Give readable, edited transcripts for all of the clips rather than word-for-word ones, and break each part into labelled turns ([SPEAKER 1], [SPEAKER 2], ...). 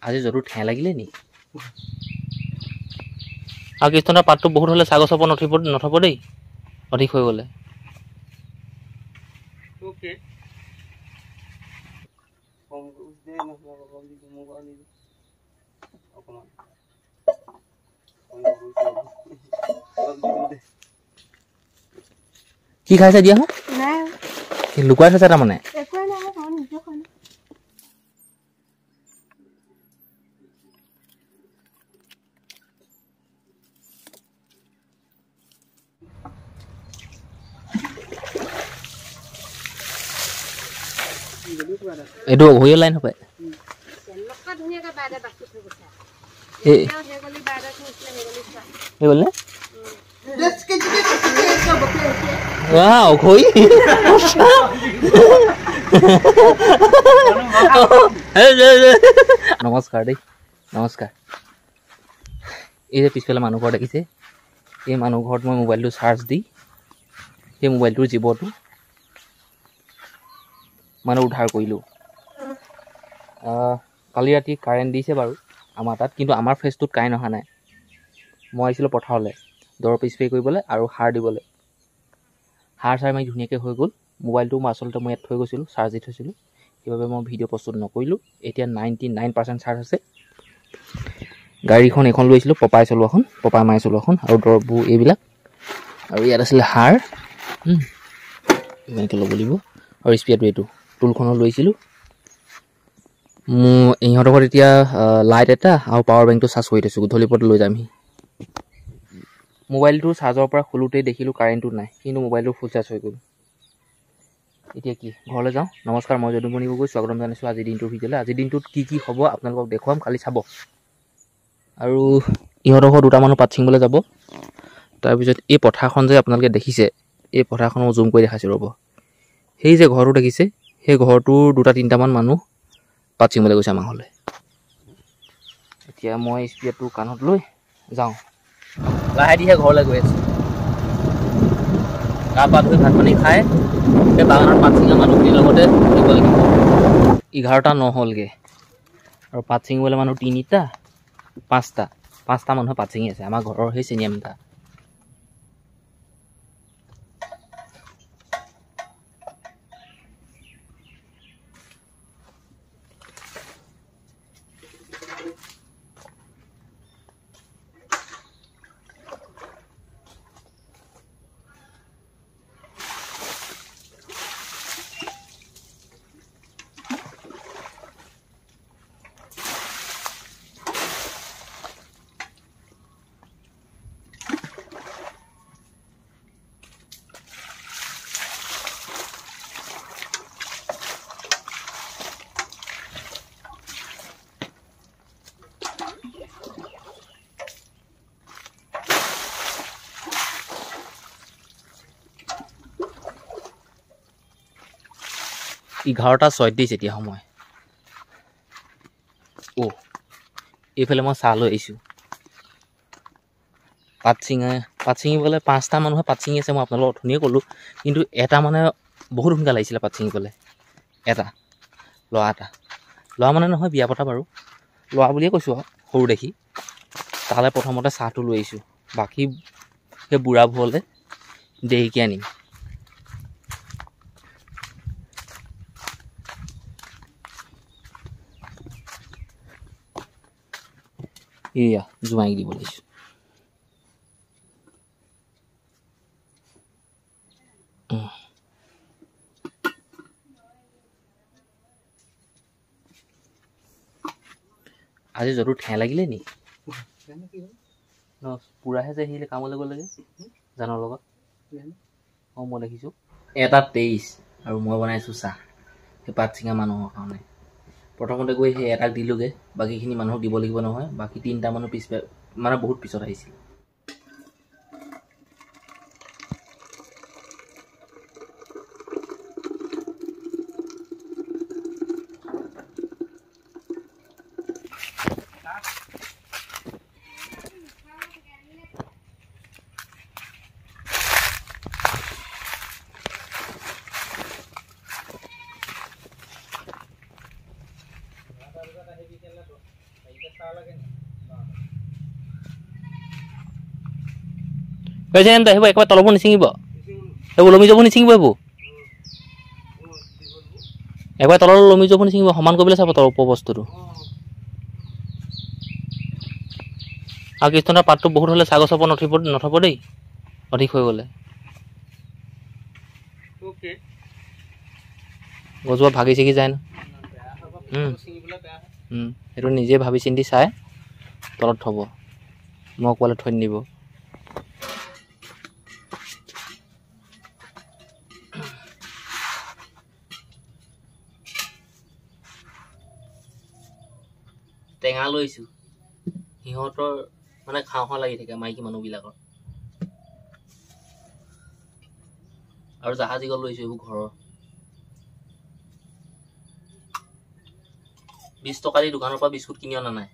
[SPEAKER 1] আজি জৰুৰ ঠেঁ লাগিলে নি আৰু কৃষ্ণৰ পাতটো বহুত হ'লে ছাগল চাব নথব দেই অধিক হৈ গ'লে
[SPEAKER 2] ওকে
[SPEAKER 1] কি খাইছে দিয়া লুকুৱাই থৈছে তাৰমানে এইটো অঘৰীয়া লাইন হ'ব নমস্কাৰ দেই নমস্কাৰ এই যে পিছফালে মানুহ ঘৰ দেখিছে এই মানুহ ঘৰত মই মোবাইলটো চাৰ্জ দি সেই মোবাইলটোৰ জীৱটো মানে উদ্ধাৰ কৰিলোঁ কালি ৰাতি কাৰেণ্ট দিছে বাৰু আমাৰ তাত কিন্তু আমাৰ ফেচটোত কাৰেণ্ট অহা নাই মই আহিছিলোঁ পথাৰলৈ দৰৱ স্প্ৰে কৰিবলৈ আৰু সাৰ দিবলৈ সাৰ চাৰ মাৰি ধুনীয়াকৈ হৈ গ'ল মোবাইলটো আচলতে মই ইয়াত থৈ গৈছিলোঁ চাৰ্জ দি থৈছিলোঁ সেইবাবে মই ভিডিঅ' প্ৰস্তুত নকৰিলোঁ এতিয়া 99% চাৰ্জ আছে গাড়ীখন এখন লৈছিলোঁ পপাই চলোৱাখন পপাই মাৰি চলোৱাখন আৰু দৰৱবোৰ এইবিলাক আৰু ইয়াত আছিলে সাৰ এনেকৈ ল'ব লাগিব আৰু স্প্ৰেটো এইটো টুলখনো লৈছিলোঁ মোৰ ইহঁতৰ ঘৰত এতিয়া লাইট এটা আৰু পাৱাৰ বেংকটো চাৰ্জ কৰি থৈছোঁ গধূলি পৰত লৈ যামহি মোবাইলটো চাৰ্জৰ পৰা খোলোতেই দেখিলোঁ কাৰেণ্টটো নাই কিন্তু মোবাইলটো ফুল চাৰ্জ হৈ গ'ল এতিয়া কি ঘৰলৈ যাওঁ নমস্কাৰ মই যদুমণি গগৈ স্বাগতম জনাইছোঁ আজিৰ দিনটোৰ ভিডিঅ'লৈ আজিৰ দিনটোত কি হ'ব আপোনালোকক দেখুৱাম খালি চাব আৰু ইহঁতৰ ঘৰত দুটা মানুহ পাত ছিঙিবলৈ যাব তাৰপিছত এই পথাৰখন যে আপোনালোকে দেখিছে এই পথাৰখন মই জুম কৰি দেখাইছোঁ ৰ'ব সেই যে ঘৰটো দেখিছে সেই ঘৰটোৰ 2-3টামান মানুহ পাত ছিঙিবলৈ গৈছে আমাৰ ঘৰলৈ এতিয়া মই স্পিয়াৰটো কাণত লৈ যাওঁ লাহে দিহে ঘৰলৈ গৈ আছোঁ গা পা ধুই ভাত পানী খাই সেই বাগানত পাত ছিঙা মানুহখিনিৰ লগতে থাকিব লাগিব 11টা নহ'লগৈ আৰু পাত ছিঙিবলৈ মানুহ 3টা 5টা মানুহে পাত ছিঙি আছে আমাৰ ঘৰৰ সেই চিনিয়ামটা এঘাৰটা 36 এতিয়া সময় এইফালে মই চাহ লৈ আহিছোঁ পাত ছিঙিবলৈ 5টা মানুহে পাত ছিঙি আছে মই আপোনালোকক অথনিয়ে ক'লোঁ কিন্তু এটা মানে বহুত সোনকালে আহিছিলে পাত ছিঙিবলৈ এটা ল'ৰা মানে নহয় বিয়া পতা বাৰু ল'ৰা বুলিয়ে কৈছোঁ আৰু সৰু দেখি তালৈ প্ৰথমতে চাহটো লৈ আহিছোঁ বাকী সেই বুঢ়াবোৰলৈ দেৰিকৈ আনিম এয়া জোঁৱাইক দিব লাগিছোঁ আজি জৰুৰ ঠেঁ লাগিলে নি পুৰাহে যে আহিলে কামলৈ গ'লেগৈ জানৰ লগত মই দেখিছোঁ 1:23 আৰু মই বনাইছোঁ চাহ সেই পাত ছিঙা মানুহৰ কাৰণে প্ৰথমতে গৈ সেই এটাক দিলোঁগৈ বাকীখিনি মানুহক দিব লাগিব নহয় বাকী 3টা মানুহ মানে বহুত পিছত আহিছিল কৈছে এনে আহিব একবাৰ তলবোৰ নিচিঙিব এইবোৰ লমি যাব নিচিঙিব এইবোৰ একবাৰ তলৰ লমি যাব নিচিঙিব সমান কৰিবলৈ চাব তলৰ ওপৰ বস্তুটো আৰু কৃষ্ণৰ পাতটো বহুত হ'লে ছাগল চাব নথব দেই অধিক হৈ গ'লে গছজোপা ভাগি ছিগি যায় ন সেইটো নিজে ভাবি চিন্তি চাই তলত থ'ব মই ক'লে থৈ নিব টেঙা লৈছোঁ সিহঁতৰ মানে খাওঁ খাওঁ লাগি থাকে মাইকী মানুহবিলাকৰ আৰু জাহাজী কল লৈছোঁ এইবোৰ ঘৰৰ 20 টকা দি দোকানৰ পৰা বিস্কুট কিনি অনা নাই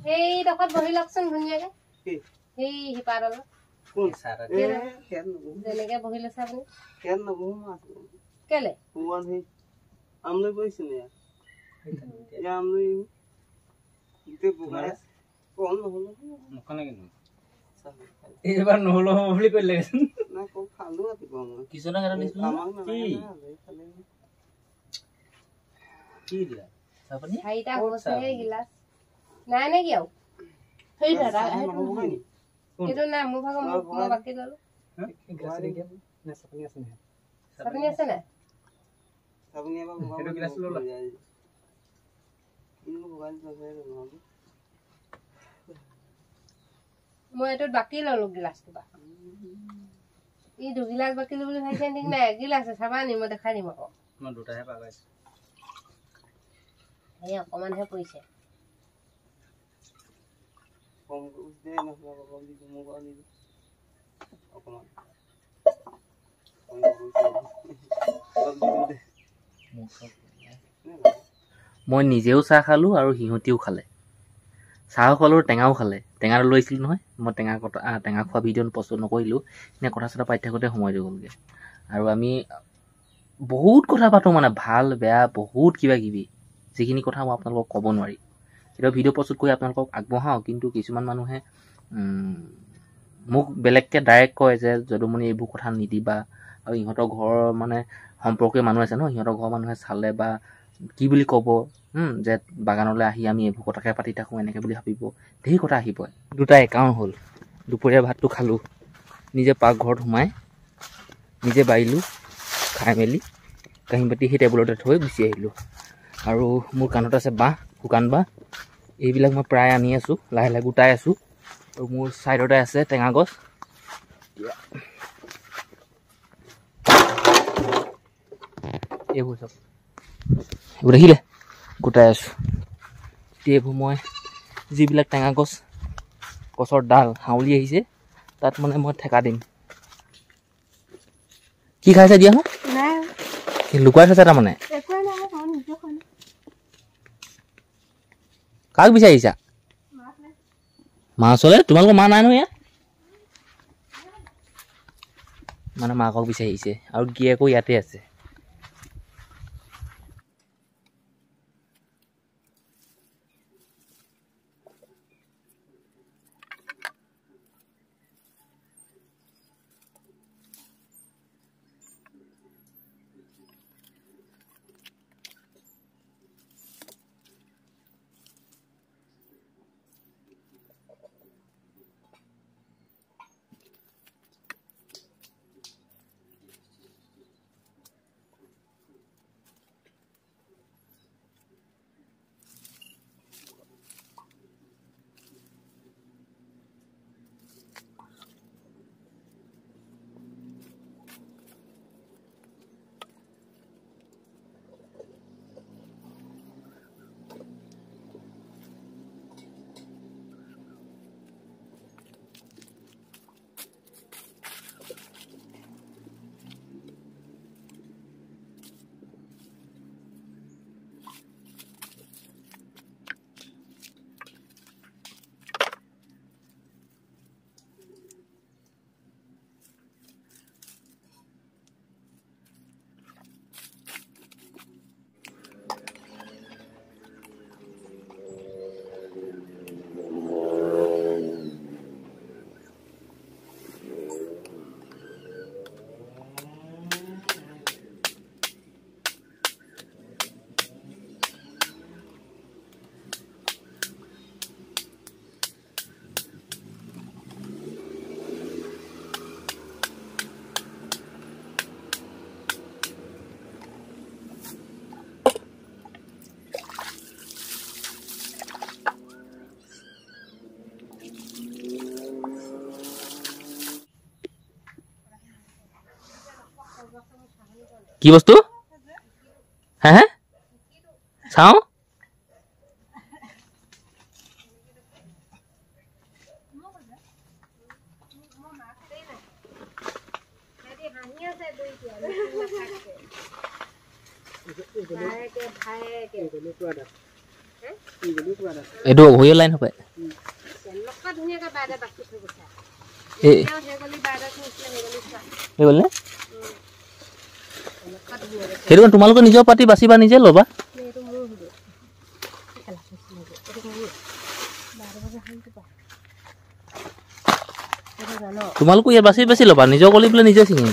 [SPEAKER 2] Hey, dapat bagi laksan dunia ke? Hey, hiparan.
[SPEAKER 3] Kung sara. Kian nabu.
[SPEAKER 2] Denega bagi laksan ni.
[SPEAKER 3] Kian nabu mas.
[SPEAKER 2] Kele?
[SPEAKER 3] Bukan he. Amle boy sini ya. Ya amle. Itu bukan. Kau nahulu.
[SPEAKER 4] Mukan lagi nih. Ini baru nahulu mau beli kau lagi.
[SPEAKER 3] Nah kau kalu ati kau.
[SPEAKER 1] Kisah kan ada
[SPEAKER 3] Kamang na.
[SPEAKER 4] Iya.
[SPEAKER 1] Siapa nih?
[SPEAKER 2] Hai tak bos saya gilas. Nah ini kau. Hei dah. Itu na mu bhaga mu baki dulu.
[SPEAKER 4] Gelas lagi. Nah, sapnya sana.
[SPEAKER 2] Sapnya sana.
[SPEAKER 3] Sapnya apa?
[SPEAKER 4] Itu gelas dulu lah.
[SPEAKER 3] Ini bukan saya dulu.
[SPEAKER 2] Mu itu baki lalu gilas tu bah. Ini gilas baki lalu hai sending na gilas sama ni mu dekha ni mau.
[SPEAKER 4] Mau dua ya pak guys.
[SPEAKER 2] Ayo koman hai puisi.
[SPEAKER 3] Kung usde na kung di mo ko ani. Ako man.
[SPEAKER 1] মই নিজেও চাহ খালোঁ আৰু সিহঁতিও খালে চাহ খালোঁ টেঙাও খালে টেঙা লৈছিলোঁ নহয় মই টেঙা খোৱা ভিডিঅ' পষ্ট নকৰিলোঁ এনে কথা চথা পাতি থাকোঁতে সময়টো গ'লগৈ আৰু আমি বহুত কথা পাতোঁ মানে ভাল বেয়া বহুত কিবা কিবি যিখিনি কথা মই আপোনালোকক ক'ব নোৱাৰি কেতিয়াবা ভিডিঅ' প্ৰস্তুত কৰি আপোনালোকক আগবঢ়াওঁ কিন্তু কিছুমান মানুহে মোক বেলেগকৈ ডাইৰেক্ট কয় যে যদুমণি এইবোৰ কথা নিদিবা আৰু ইহঁতৰ ঘৰৰ মানে সম্পৰ্কীয় মানুহ আছে ন সিহঁতৰ ঘৰৰ মানুহে চালে বা কি বুলি ক'ব যে বাগানলৈ আহি আমি এইবোৰ কথাকে পাতি থাকোঁ এনেকৈ বুলি ভাবিব ঢেৰ কথা আহি পৰে দুটা একাউণ্ট হ'ল দুপৰীয়া ভাতটো খালোঁ নিজে পাকঘৰত সোমাই নিজে বাঢ়িলোঁ খাই মেলি কাঁহী বাতি সেই টেবুলতে থৈ গুচি আহিলোঁ আৰু মোৰ কাণত আছে বাঁহ শুকান বাঁহ এইবিলাক মই প্ৰায় আনি আছোঁ লাহে লাহে গোটাই আছোঁ আৰু মোৰ ছাইডতে আছে টেঙা গছ এইবোৰ চব এইবোৰ দেখিলে গোটাই আছোঁ এইবোৰ মই যিবিলাক টেঙা গছৰ ডাল হাউলি আহিছে তাত মানে মই ঠেকা দিম কি খাইছে দিয়া লুকুৱাই থৈছে তাৰমানে কাক বিচাৰিছা মা ওচৰলৈ তোমালোকৰ মা নাই নহয় ইয়াত মানে মাকক বিচাৰি আহিছে আৰু গিয়েকো ইয়াতে আছে কি বস্তু হে হে চাওঁ এইটো অঘৰীয়া লাইন হ'ব সেইটো তোমালোকে নিজৰ পাতি বাচিবা নিজে ল'বা তোমালোকো ইয়াত বাচি বাচি ল'বা নিজৰ গলি বোলে নিজে ছিঙিব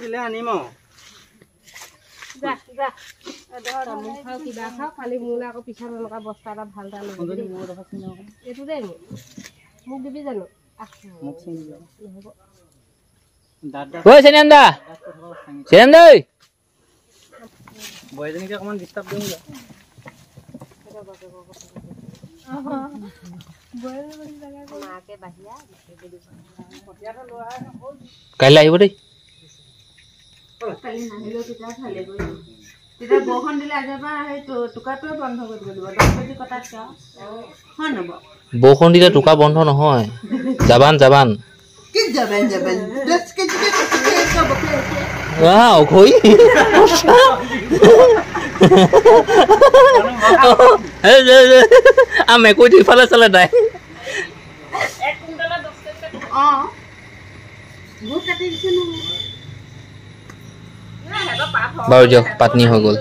[SPEAKER 3] দিলে আনিম
[SPEAKER 2] কিবা খাওঁ খালি মোলৈ আকৌ পিছত এনেকুৱা বস্তা এটা ভাল এটা ল'ব এইটো দেই মোক দিবি জানো
[SPEAKER 1] ঐ চেনিয়ান দা চেনিয়ান দৈ
[SPEAKER 3] বয়জনীকে অকণমান ডিষ্টাৰ্ব দিওঁ
[SPEAKER 1] কাইলৈ আহিব দেই বৰষুণ দিলে টোকা বন্ধ নহয় জাবান জাবান অঘৰী মেকুৰীটো ইফালে চালে তাই বাৰু দিয়ক পাতনি হৈ গ'ল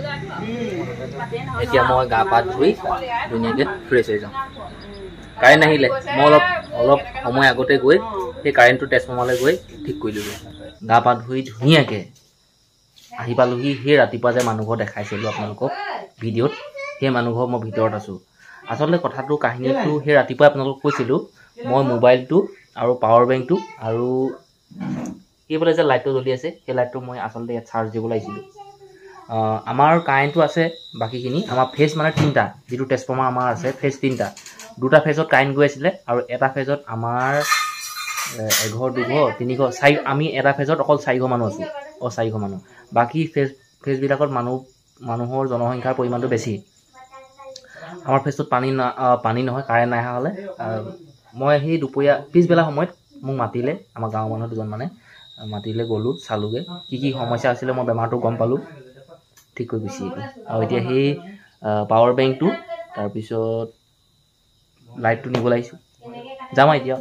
[SPEAKER 1] এতিয়া মই গা পা ধুই ধুনীয়াকৈ ফ্ৰেছ হৈ যাওঁ কাৰেণ্ট আহিলে মই অলপ সময় আগতে গৈ সেই কাৰেণ্টটো ট্ৰেন্সফৰ্মাৰলৈ গৈ ঠিক কৰিলোঁগৈ গা পা ধুই ধুনীয়াকৈ আহি পালোহি সেই ৰাতিপুৱা যে মানুহ ঘৰ দেখাইছিলোঁ আপোনালোকক ভিডিঅ'ত সেই মানুহ ঘৰ মই ভিতৰত আছোঁ আচলতে কথাটো কাহিনীটো সেই ৰাতিপুৱাই আপোনালোকক কৈছিলোঁ মই মোবাইলটো আৰু পাৱাৰ বেংকটো আৰু এইফালে যে লাইটটো জ্বলি আছে সেই লাইটটো মই আচলতে ইয়াত চাৰ্জ দিবলৈ আহিছিলোঁ আমাৰ কাৰেণ্টটো আছে বাকীখিনি আমাৰ ফেজ মানে 3টা যিটো ট্ৰেন্সফৰ্মাৰ আমাৰ আছে ফেজ 3টা 2টা ফেজত কাৰেণ্ট গৈ আছিলে আৰু এটা ফেজত আমাৰ এঘৰ দুঘৰ তিনিঘৰ চাৰি আমি এটা ফেজত অকল 4 ঘৰ মানুহ আছোঁ 4 ঘৰ মানুহ বাকী ফেজবিলাকত মানুহৰ জনসংখ্যাৰ পৰিমাণটো বেছি আমাৰ ফেজটোত পানী নহয় কাৰেণ্ট নাই অহা হ'লে মই সেই দুপৰীয়া পিছবেলা সময়ত মোক মাতিলে আমাৰ গাঁৱৰ মানুহ দুজন মানে মাতিলে গ'লোঁ চালোঁগৈ কি সমস্যা আছিলে মই বেমাৰটো গম পালোঁ ঠিক কৰি গুচি আহিলোঁ আৰু এতিয়া সেই পাৱাৰ বেংকটো তাৰপিছত লাইটটো নিবলৈ আহিছোঁ যাম এতিয়া